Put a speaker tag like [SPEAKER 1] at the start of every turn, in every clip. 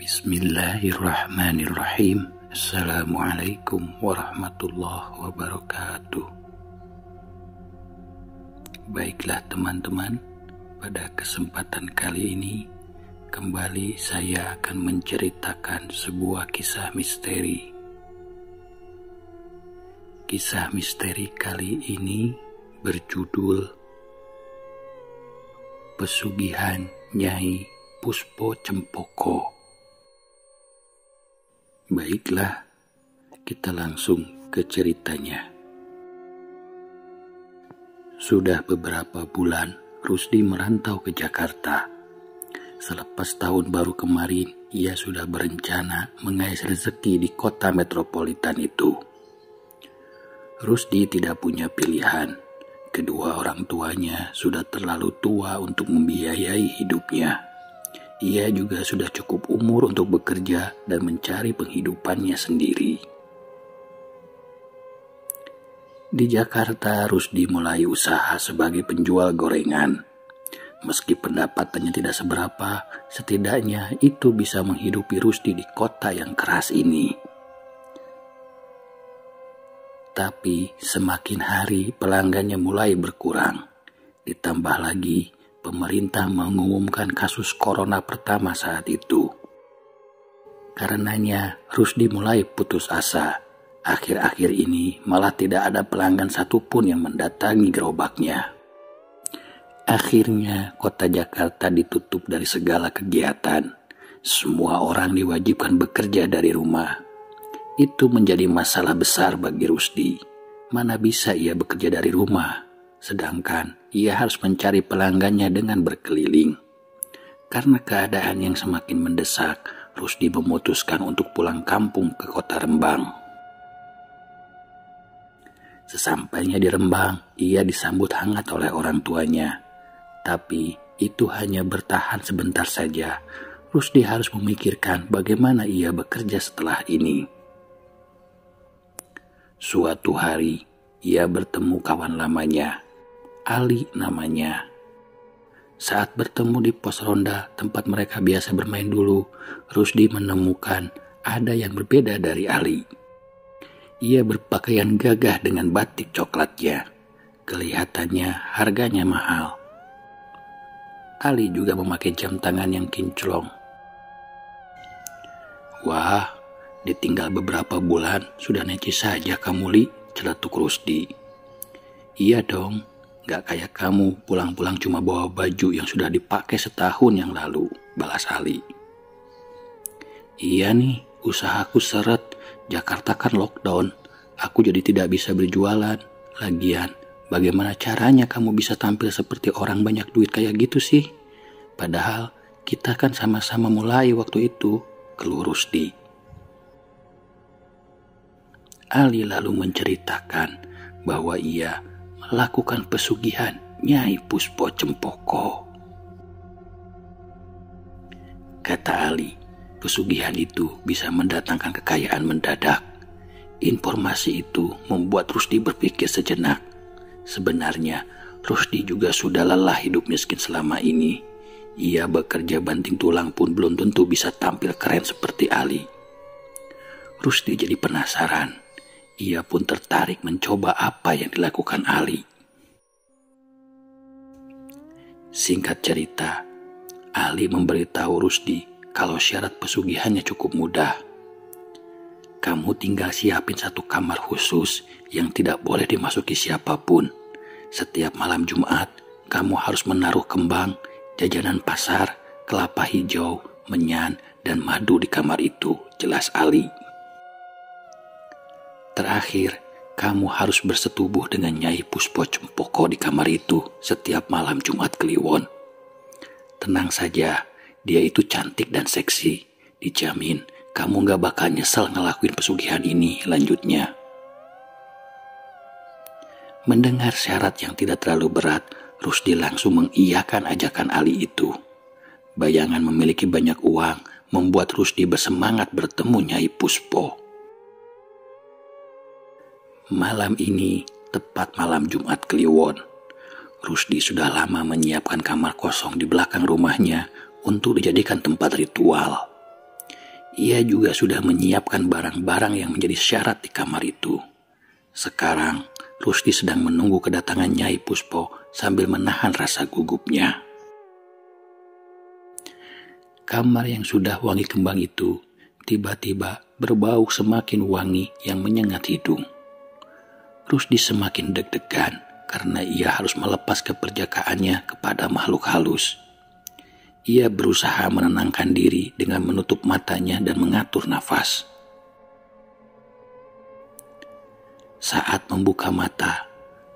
[SPEAKER 1] Bismillahirrahmanirrahim. Assalamualaikum warahmatullahi wabarakatuh. Baiklah teman-teman, pada kesempatan kali ini kembali saya akan menceritakan sebuah kisah misteri. Kisah misteri kali ini berjudul Pesugihan Nyai Puspo Cempoko. Baiklah, kita langsung ke ceritanya. Sudah beberapa bulan Rusdi merantau ke Jakarta. Selepas tahun baru kemarin, ia sudah berencana mengais rezeki di kota metropolitan itu. Rusdi tidak punya pilihan. Kedua orang tuanya sudah terlalu tua untuk membiayai hidupnya. Ia juga sudah cukup umur untuk bekerja dan mencari penghidupannya sendiri. Di Jakarta, Rusdi mulai usaha sebagai penjual gorengan. Meski pendapatannya tidak seberapa, setidaknya itu bisa menghidupi Rusdi di kota yang keras ini. Tapi semakin hari pelanggannya mulai berkurang. Ditambah lagi, pemerintah mengumumkan kasus corona pertama saat itu. Karenanya, Rusdi mulai putus asa. Akhir-akhir ini malah tidak ada pelanggan satupun yang mendatangi gerobaknya. Akhirnya, kota Jakarta ditutup dari segala kegiatan. Semua orang diwajibkan bekerja dari rumah. Itu menjadi masalah besar bagi Rusdi. Mana bisa ia bekerja dari rumah? Sedangkan ia harus mencari pelanggannya dengan berkeliling. Karena keadaan yang semakin mendesak, Rusdi memutuskan untuk pulang kampung ke kota Rembang. Sesampainya di Rembang, ia disambut hangat oleh orang tuanya. Tapi itu hanya bertahan sebentar saja. Rusdi harus memikirkan bagaimana ia bekerja setelah ini. Suatu hari, ia bertemu kawan lamanya. Ali namanya. Saat bertemu di pos ronda tempat mereka biasa bermain dulu, Rusdi menemukan ada yang berbeda dari Ali. Ia berpakaian gagah dengan batik coklatnya. Kelihatannya harganya mahal. Ali juga memakai jam tangan yang kinclong. Wah, ditinggal beberapa bulan sudah necis saja kamu, Li, celetuk Rusdi. Iya dong. Gak kayak kamu pulang-pulang cuma bawa baju yang sudah dipakai setahun yang lalu, balas Ali. Iya nih, usahaku seret. Jakarta kan lockdown. Aku jadi tidak bisa berjualan. Lagian, bagaimana caranya kamu bisa tampil seperti orang banyak duit kayak gitu sih? Padahal kita kan sama-sama mulai waktu itu, keluh Rusdi. Ali lalu menceritakan bahwa ia melakukan pesugihan Nyai Puspo Cempoko. Kata Ali, pesugihan itu bisa mendatangkan kekayaan mendadak. Informasi itu membuat Rusdi berpikir sejenak. Sebenarnya, Rusdi juga sudah lelah hidup miskin selama ini. Ia bekerja banting tulang pun belum tentu bisa tampil keren seperti Ali. Rusdi jadi penasaran. Ia pun tertarik mencoba apa yang dilakukan Ali. Singkat cerita, Ali memberitahu Rusdi kalau syarat pesugihannya cukup mudah. Kamu tinggal siapin satu kamar khusus yang tidak boleh dimasuki siapapun. Setiap malam Jumat, kamu harus menaruh kembang, jajanan pasar, kelapa hijau, menyan, dan madu di kamar itu, jelas Ali. Terakhir, kamu harus bersetubuh dengan Nyai Puspo Cempoko di kamar itu setiap malam Jumat Kliwon. Tenang saja, dia itu cantik dan seksi. Dijamin, kamu gak bakal nyesel ngelakuin pesugihan ini, lanjutnya. Mendengar syarat yang tidak terlalu berat, Rusdi langsung mengiyakan ajakan Ali itu. Bayangan memiliki banyak uang membuat Rusdi bersemangat bertemu Nyai Puspo. Malam ini, tepat malam Jumat Kliwon, Rusdi sudah lama menyiapkan kamar kosong di belakang rumahnya untuk dijadikan tempat ritual. Ia juga sudah menyiapkan barang-barang yang menjadi syarat di kamar itu. Sekarang, Rusdi sedang menunggu kedatangan Nyai Puspo sambil menahan rasa gugupnya. Kamar yang sudah wangi kembang itu tiba-tiba berbau semakin wangi yang menyengat hidung. Rusdi semakin deg-degan karena ia harus melepas keperjakaannya kepada makhluk halus. Ia berusaha menenangkan diri dengan menutup matanya dan mengatur nafas. Saat membuka mata,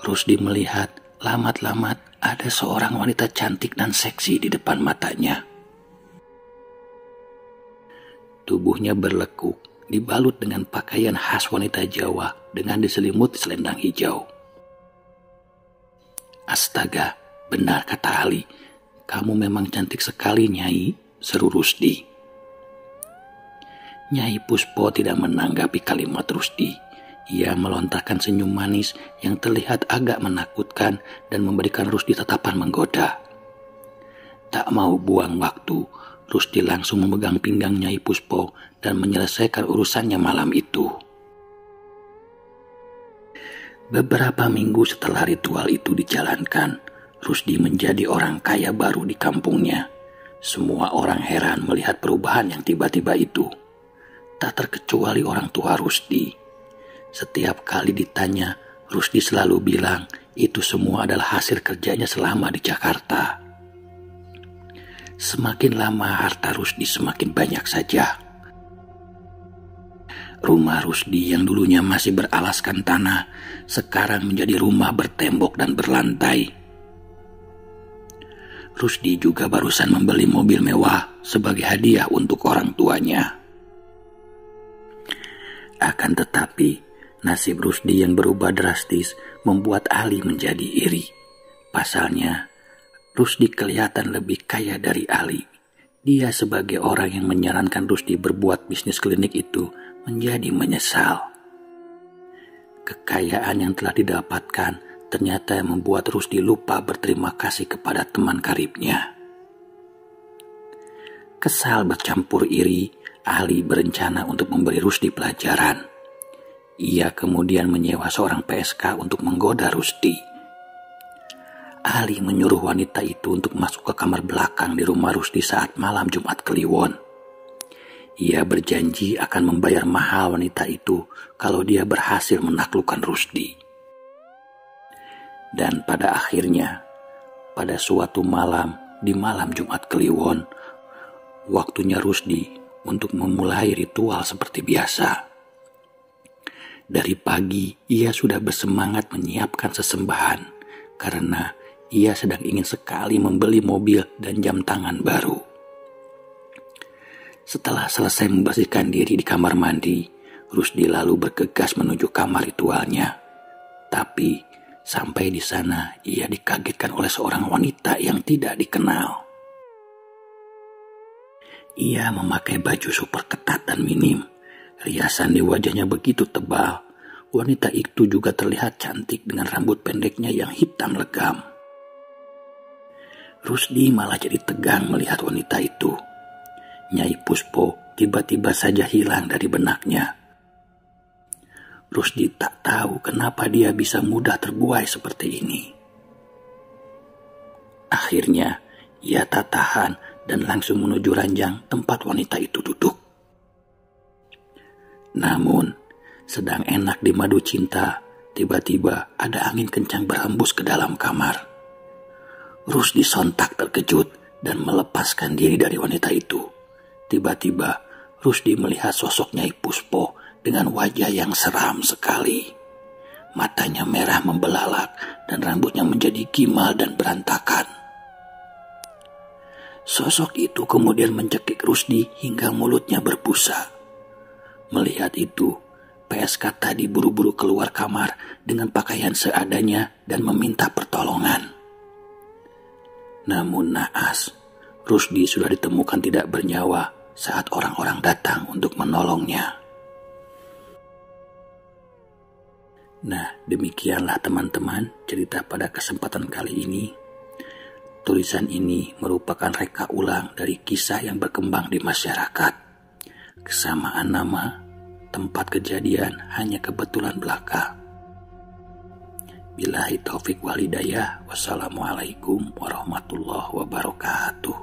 [SPEAKER 1] Rusdi melihat lamat-lamat ada seorang wanita cantik dan seksi di depan matanya. Tubuhnya berlekuk, dibalut dengan pakaian khas wanita Jawa dengan diselimuti selendang hijau. Astaga, benar kata Ali. Kamu memang cantik sekali, Nyai, seru Rusdi. Nyai Puspo tidak menanggapi kalimat Rusdi. Ia melontarkan senyum manis yang terlihat agak menakutkan dan memberikan Rusdi tatapan menggoda. Tak mau buang waktu, Rusdi langsung memegang pinggang Nyai Puspo dan menyelesaikan urusannya malam itu. Beberapa minggu setelah ritual itu dijalankan, Rusdi menjadi orang kaya baru di kampungnya. Semua orang heran melihat perubahan yang tiba-tiba itu. Tak terkecuali orang tua Rusdi. Setiap kali ditanya, Rusdi selalu bilang itu semua adalah hasil kerjanya selama di Jakarta. Semakin lama harta Rusdi semakin banyak saja. Rumah Rusdi yang dulunya masih beralaskan tanah, sekarang menjadi rumah bertembok dan berlantai. Rusdi juga barusan membeli mobil mewah sebagai hadiah untuk orang tuanya. Akan tetapi, nasib Rusdi yang berubah drastis membuat Ali menjadi iri. Pasalnya, Rusdi kelihatan lebih kaya dari Ali. Dia sebagai orang yang menyarankan Rusdi berbuat bisnis klinik itu menjadi menyesal. Kekayaan yang telah didapatkan ternyata membuat Rusdi lupa berterima kasih kepada teman karibnya. Kesal bercampur iri, Ali berencana untuk memberi Rusdi pelajaran. Ia kemudian menyewa seorang PSK untuk menggoda Rusdi. Ali menyuruh wanita itu untuk masuk ke kamar belakang di rumah Rusdi saat malam Jumat Kliwon. Ia berjanji akan membayar mahal wanita itu kalau dia berhasil menaklukkan Rusdi. Dan pada akhirnya, pada suatu malam di malam Jumat Kliwon, waktunya Rusdi untuk memulai ritual seperti biasa. Dari pagi, ia sudah bersemangat menyiapkan sesembahan karena ia sedang ingin sekali membeli mobil dan jam tangan baru. Setelah selesai membersihkan diri di kamar mandi, Rusdi lalu bergegas menuju kamar ritualnya. Tapi, sampai di sana, ia dikagetkan oleh seorang wanita yang tidak dikenal. Ia memakai baju super ketat dan minim. Riasan di wajahnya begitu tebal. Wanita itu juga terlihat cantik dengan rambut pendeknya yang hitam legam. Rusdi malah jadi tegang melihat wanita itu. Nyai Puspo tiba-tiba saja hilang dari benaknya. Rusdi tak tahu kenapa dia bisa mudah terbuai seperti ini. Akhirnya, ia tak tahan dan langsung menuju ranjang tempat wanita itu duduk. Namun, sedang enak di madu cinta, tiba-tiba ada angin kencang berhembus ke dalam kamar. Rusdi sontak terkejut dan melepaskan diri dari wanita itu. Tiba-tiba, Rusdi melihat sosok Nyai Puspo dengan wajah yang seram sekali. Matanya merah membelalak dan rambutnya menjadi gimal dan berantakan. Sosok itu kemudian mencekik Rusdi hingga mulutnya berbusa. Melihat itu, PSK tadi buru-buru keluar kamar dengan pakaian seadanya dan meminta pertolongan. Namun naas, Rusdi sudah ditemukan tidak bernyawa saat orang-orang datang untuk menolongnya. Nah, demikianlah teman-teman cerita pada kesempatan kali ini. Tulisan ini merupakan reka ulang dari kisah yang berkembang di masyarakat. Kesamaan nama, tempat kejadian hanya kebetulan belaka. Billahi taufik walhidayah. Wassalamualaikum warahmatullahi wabarakatuh.